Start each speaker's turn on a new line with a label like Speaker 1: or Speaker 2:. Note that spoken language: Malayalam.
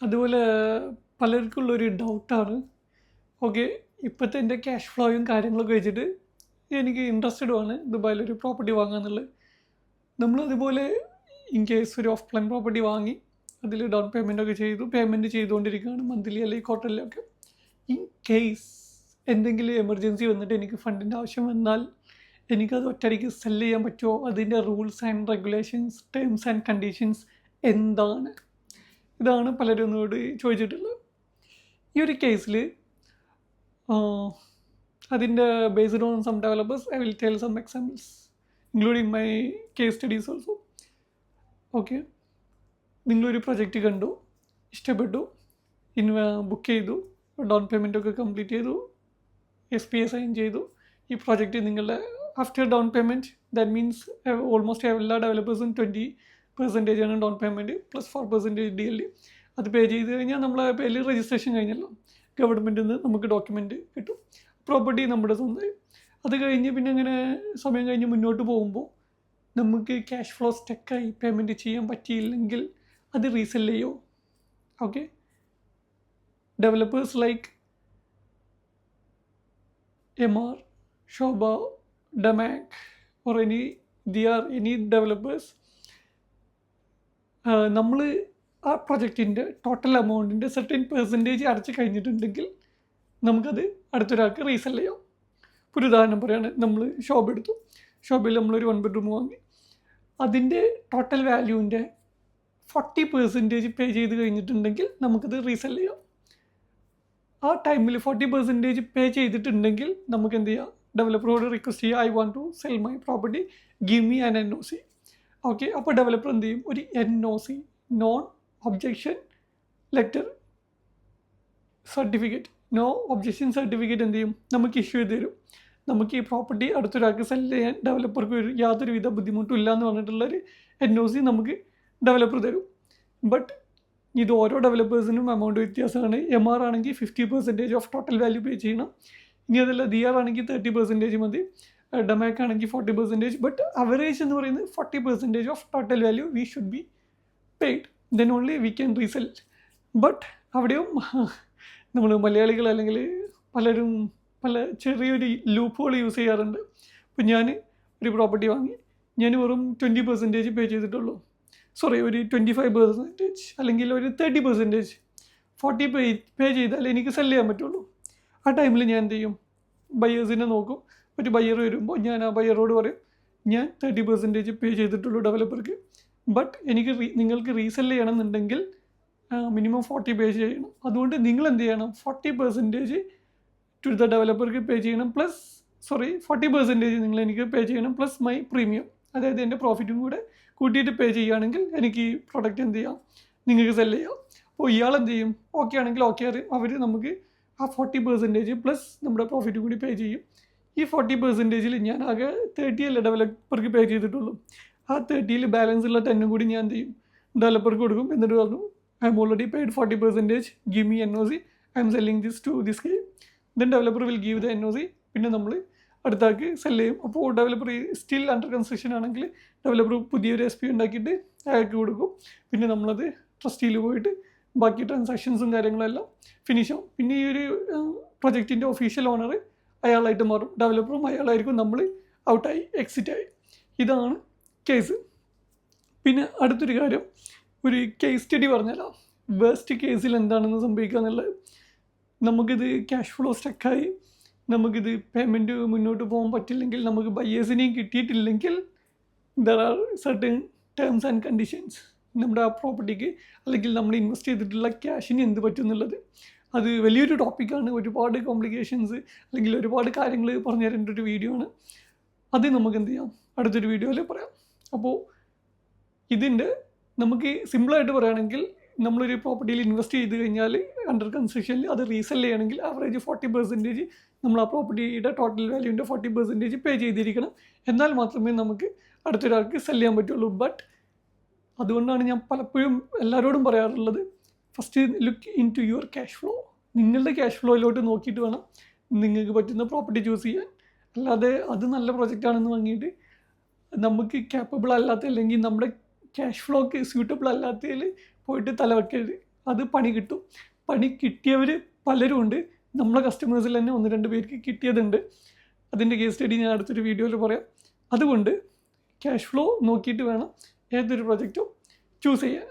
Speaker 1: അതുപോലെ പലർക്കുള്ളൊരു ഡൗട്ടാണ്, ഓക്കെ ഇപ്പോഴത്തെ എൻ്റെ ക്യാഷ് ഫ്ലോയും കാര്യങ്ങളൊക്കെ വെച്ചിട്ട് എനിക്ക് ഇൻട്രസ്റ്റഡുമാണ് ദുബായിലൊരു പ്രോപ്പർട്ടി വാങ്ങാന്നുള്ളത്. നമ്മളതുപോലെ ഇൻ കേസ് ഒരു ഓഫ് പ്ലാൻ പ്രോപ്പർട്ടി വാങ്ങി അതിൽ ഡൗൺ പേയ്മെൻറ്റൊക്കെ പേയ്മെൻറ്റ് ചെയ്തുകൊണ്ടിരിക്കുകയാണ് മന്ത്ലി അല്ലെങ്കിൽ ക്വാർട്ടറിലൊക്കെ. ഇൻ കേസ് എന്തെങ്കിലും എമർജൻസി വന്നിട്ട് എനിക്ക് ഫണ്ടിൻ്റെ ആവശ്യം വന്നാൽ എനിക്കത് ഒറ്റയടിക്ക് സെല് ചെയ്യാൻ പറ്റുമോ? അതിൻ്റെ rules and regulations, terms and conditions എന്താണ്? ഇതാണ് പലരും എന്നോട് ചോദിച്ചിട്ടുള്ളത്. ഈ ഒരു കേസിൽ അതിൻ്റെ based on some developers I will tell some examples including my case studies also. Okay, നിങ്ങളൊരു പ്രൊജക്റ്റ് കണ്ടു, ഇഷ്ടപ്പെട്ടു, ബുക്ക് ചെയ്തു, ഡൗൺ പേയ്മെൻറ്റൊക്കെ കംപ്ലീറ്റ് ചെയ്തു, SPA സൈൻ ചെയ്തു. ഈ പ്രോജക്റ്റ് നിങ്ങളുടെ after down payment, that means almost എല്ലാ ഡെവലപ്പേഴ്സും 20% ഡൗൺ പേയ്മെൻറ്റ് പ്ലസ് 4% DL. അത് പേ ചെയ്ത് കഴിഞ്ഞാൽ നമ്മളെ പേരിൽ രജിസ്ട്രേഷൻ കഴിഞ്ഞല്ലോ, ഗവൺമെൻറ്റിൽ നിന്ന് നമുക്ക് ഡോക്യുമെൻറ്റ് കിട്ടും, പ്രോപ്പർട്ടി നമ്മുടെ സ്വന്തമായി. അത് കഴിഞ്ഞ് പിന്നെ അങ്ങനെ സമയം കഴിഞ്ഞ് മുന്നോട്ട് പോകുമ്പോൾ നമുക്ക് ക്യാഷ് ഫ്ലോ സ്റ്റക്കായി പേയ്മെൻറ്റ് ചെയ്യാൻ പറ്റിയില്ലെങ്കിൽ അത് റീസെൽ ചെയ്യോ? Okay, developers like MR, Shoba, Damac or any developers, നമ്മൾ ആ പ്രൊജക്റ്റിൻ്റെ ടോട്ടൽ എമൗണ്ടിൻ്റെ സർട്ടൻ പെർസെൻറ്റേജ് അടച്ച് കഴിഞ്ഞിട്ടുണ്ടെങ്കിൽ നമുക്കത് അടുത്തൊരാൾക്ക് റീസെൽ ചെയ്യാം. ഒരു ഉദാഹരണം പറയുകയാണ്, നമ്മൾ ഷോപ്പ് എടുത്തു, ഷോപ്പിൽ നമ്മളൊരു 1 bedroom വാങ്ങി, അതിൻ്റെ ടോട്ടൽ വാല്യൂവിൻ്റെ 40% പേ ചെയ്ത് കഴിഞ്ഞിട്ടുണ്ടെങ്കിൽ നമുക്കത് റീസെൽ ചെയ്യാം. ആ ടൈമിൽ 40% പേ ചെയ്തിട്ടുണ്ടെങ്കിൽ നമുക്ക് എന്ത് ചെയ്യാം? ഡെവലപ്പറോട് റിക്വസ്റ്റ് ചെയ്യുക, I want to sell my property, give me an NOC. Okay, അപ്പോൾ ഡെവലപ്പർ എന്ത് ചെയ്യും? ഒരു NOC, non objection letter certificate, no objection certificate എന്ത് ചെയ്യും? നമുക്ക് ഇഷ്യൂ ചെയ്ത് തരും. നമുക്ക് ഈ പ്രോപ്പർട്ടി അടുത്തൊരാൾക്ക് സെൽ ചെയ്യാൻ ഡെവലപ്പർക്ക് യാതൊരുവിധ ബുദ്ധിമുട്ടും ഇല്ല എന്ന് പറഞ്ഞിട്ടുള്ളൊരു NOC നമുക്ക് ഡെവലപ്പർ തരും. ബട്ട് ഇത് ഓരോ ഡെവലപ്പേഴ്സിനും എമൗണ്ട് വ്യത്യാസമാണ്. MR ആണെങ്കിൽ 50% ഓഫ് ടോട്ടൽ വാല്യൂ പേ ചെയ്യണം. ഇനി അതല്ല DR ആണെങ്കിൽ 30% മതി, ഡമാക് ആണെങ്കിൽ 40%. ബട്ട് അവറേജ് എന്ന് പറയുന്നത് 40% of total value we should be paid, then only we can resell. But അവിടെയും നമ്മൾ മലയാളികൾ അല്ലെങ്കിൽ പലരും പല ചെറിയൊരു ലൂപ്പുകൾ യൂസ് ചെയ്യാറുണ്ട്. ഇപ്പോൾ ഞാൻ ഒരു പ്രോപ്പർട്ടി വാങ്ങി, ഞാൻ വെറും 20% പേ ചെയ്തിട്ടുള്ളൂ, ഒരു 25% അല്ലെങ്കിൽ ഒരു 30%, 40 പേ ചെയ്താൽ എനിക്ക് സെല് ചെയ്യാൻ പറ്റുള്ളൂ. ആ ടൈമിൽ ഞാൻ എന്ത് ചെയ്യും? ബയേഴ്സിനെ നോക്കും. ഒരു ബയ്യർ വരുമ്പോൾ ഞാൻ ആ ബയ്യറോട് പറയും, ഞാൻ 30% പേ ചെയ്തിട്ടുള്ളൂ ഡെവലപ്പർക്ക്, ബട്ട് എനിക്ക് നിങ്ങൾക്ക് റീസെൽ ചെയ്യണമെന്നുണ്ടെങ്കിൽ മിനിമം 40 പേ ചെയ്യണം. അതുകൊണ്ട് നിങ്ങൾ എന്ത് ചെയ്യണം? 40% ടു ദ ഡെവലപ്പർക്ക് പേ ചെയ്യണം, പ്ലസ് 40% നിങ്ങൾ എനിക്ക് പേ ചെയ്യണം പ്ലസ് മൈ പ്രീമിയം, അതായത് എൻ്റെ പ്രോഫിറ്റും കൂടെ കൂട്ടിയിട്ട് പേ ചെയ്യുകയാണെങ്കിൽ എനിക്ക് ഈ പ്രൊഡക്റ്റ് എന്ത് ചെയ്യാം? നിങ്ങൾക്ക് സെല് ചെയ്യാം. അപ്പോൾ ഇയാൾ എന്ത് ചെയ്യും? ഓക്കെ ആണെങ്കിൽ ഓക്കെ അറിയും, അവർ നമുക്ക് ആ 40% പ്ലസ് നമ്മുടെ പ്രോഫിറ്റ് കൂടി പേ ചെയ്യും. ഈ 40%-ൽ ഞാൻ ആകെ 30 അല്ലേ ഡെവലപ്പർക്ക് പേ ചെയ്തിട്ടുള്ളൂ. ആ 30-ൽ ബാലൻസ് ഉള്ള 10 കൂടി ഞാൻ എന്ത് ചെയ്യും? ഡെവലപ്പർക്ക് കൊടുക്കും. എന്നിട്ട് പറഞ്ഞു, I'm already paid 40%, give me NOC, I'm selling this to this game. Then developer will give the NOC, പിന്നെ നമ്മൾ അടുത്താക്ക് സെല് ചെയ്യും. അപ്പോൾ ഡെവലപ്പർ സ്റ്റിൽ അണ്ടർ കൺസ്ട്രക്ഷൻ ആണെങ്കിൽ ഡെവലപ്പർ പുതിയൊരു SP ഉണ്ടാക്കിയിട്ട് അയാൾക്ക് കൊടുക്കും. പിന്നെ നമ്മളത് ട്രസ്റ്റിയിൽ പോയിട്ട് ബാക്കി ട്രാൻസാക്ഷൻസും കാര്യങ്ങളെല്ലാം ഫിനിഷ് ആവും. പിന്നെ ഈ ഒരു പ്രൊജക്റ്റിൻ്റെ ഒഫീഷ്യൽ ഓണർ അയാളായിട്ട് മാറും, ഡെവലപ്പറും അയാളായിരിക്കും, നമ്മൾ ഔട്ടായി എക്സിറ്റായി. ഇതാണ് കേസ്. പിന്നെ അടുത്തൊരു കാര്യം, ഒരു കേസ് സ്റ്റഡി പറഞ്ഞല്ലോ, വേസ്റ്റ് കേസിൽ എന്താണെന്ന് സംഭവിക്കുക എന്നുള്ളത്. നമുക്കിത് ക്യാഷ് ഫ്ലോ സ്റ്റക്കായി, നമുക്കിത് പേയ്മെൻറ്റ് മുന്നോട്ട് പോകാൻ പറ്റില്ലെങ്കിൽ, നമുക്ക് ബയേഴ്സിനെയും കിട്ടിയിട്ടില്ലെങ്കിൽ, there are certain terms and conditions. നമ്മുടെ ആ പ്രോപ്പർട്ടിക്ക് അല്ലെങ്കിൽ നമ്മൾ ഇൻവെസ്റ്റ് ചെയ്തിട്ടുള്ള ക്യാഷിന് എന്ത് പറ്റും എന്നുള്ളത്. അത് വലിയൊരു ടോപ്പിക്കാണ്, ഒരുപാട് കോംപ്ലിക്കേഷൻസ് അല്ലെങ്കിൽ ഒരുപാട് കാര്യങ്ങൾ പറഞ്ഞു തരേണ്ട ഒരു വീഡിയോ ആണ്. അത് നമുക്ക് എന്ത് ചെയ്യാം? അടുത്തൊരു വീഡിയോയിൽ പറയാം. അപ്പോൾ ഇതിൻ്റെ നമുക്ക് സിമ്പിളായിട്ട് പറയുകയാണെങ്കിൽ, നമ്മളൊരു പ്രോപ്പർട്ടിയിൽ ഇൻവെസ്റ്റ് ചെയ്ത് കഴിഞ്ഞാൽ അണ്ടർ കൺസ്ട്രക്ഷനിൽ അത് റീസെൽ ചെയ്യണമെങ്കിൽ ആവറേജ് 40% നമ്മൾ ആ പ്രോപ്പർട്ടിയുടെ ടോട്ടൽ വാല്യൂവിൻ്റെ 40% പേ ചെയ്തിരിക്കണം. എന്നാൽ മാത്രമേ നമുക്ക് അടുത്തൊരാൾക്ക് സെല് ചെയ്യാൻ പറ്റുള്ളൂ. ബട്ട് അതുകൊണ്ടാണ് ഞാൻ പലപ്പോഴും എല്ലാവരോടും പറയാറുള്ളത്, first look in to your cash flow. നിങ്ങളുടെ ക്യാഷ് ഫ്ലോയിലോട്ട് നോക്കിയിട്ട് വേണം നിങ്ങൾക്ക് പറ്റുന്ന പ്രോപ്പർട്ടി ചൂസ് ചെയ്യാൻ. അല്ലാതെ അത് നല്ല പ്രൊജക്റ്റാണെന്ന് വാങ്ങിയിട്ട് നമുക്ക് ക്യാപ്പബിൾ അല്ലാത്ത അല്ലെങ്കിൽ നമ്മുടെ ക്യാഷ് ഫ്ലോക്ക് സ്യൂട്ടബിൾ അല്ലാത്തതിൽ പോയിട്ട് തലവെക്കരുത്. അത് പണി കിട്ടും. പണി കിട്ടിയവർ പലരും ഉണ്ട്. നമ്മളെ കസ്റ്റമേഴ്സിൽ തന്നെ 1-2 പേർക്ക് കിട്ടിയതുണ്ട്. അതിൻ്റെ കേസ് സ്റ്റഡി ഞാൻ അടുത്തൊരു വീഡിയോയിൽ പറയാം. അതുകൊണ്ട് ക്യാഷ് ഫ്ലോ നോക്കിയിട്ട് വേണം ഏതൊരു പ്രൊജക്റ്റും ചൂസ് ചെയ്യാൻ.